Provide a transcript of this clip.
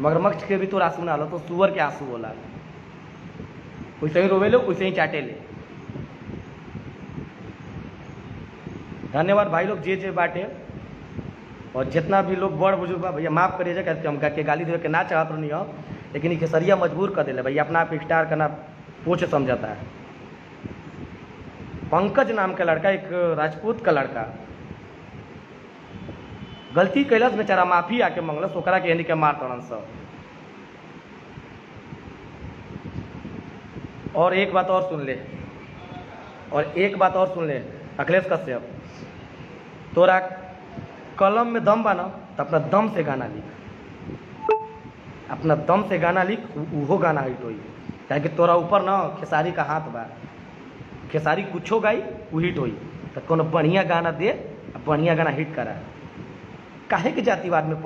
मगरमच्छ के भी तो आंसू ना लो तो सुअर के आंसू होला, वैसे ही रोवे लो वैसे ही चाटे ले। धन्यवाद भाई लोग जे बाटे, और जितना भी लोग बड़ बुजुर्ग बा भैया माफ़ करिएगा कि हम के गाली देवे के ना चाहत नहीं हो, लेकिन खेसरिया मजबूर कर दिले भैया, अपना आप स्टार करना पूछ समझाता है। पंकज नाम का लड़का, एक राजपूत का लड़का गलती कैलस, बेचारा माफी आके मंगलस, ओकरा के यानी के मार तड़न सब। और एक बात और सुन ले, अखिलेश कश्यप, तोरा कलम में दम बना तो अपना दम से गाना लिख, अपना दम से गाना लिख, वो गाना हिट होई। कि तोरा ऊपर ना खेसारी का हाथ बा, खेसारी कुछो गाई वो हिट होई। तो कोनो बढ़िया गाना दे, बढ़िया गाना हिट करा, काहे के जातिवाद में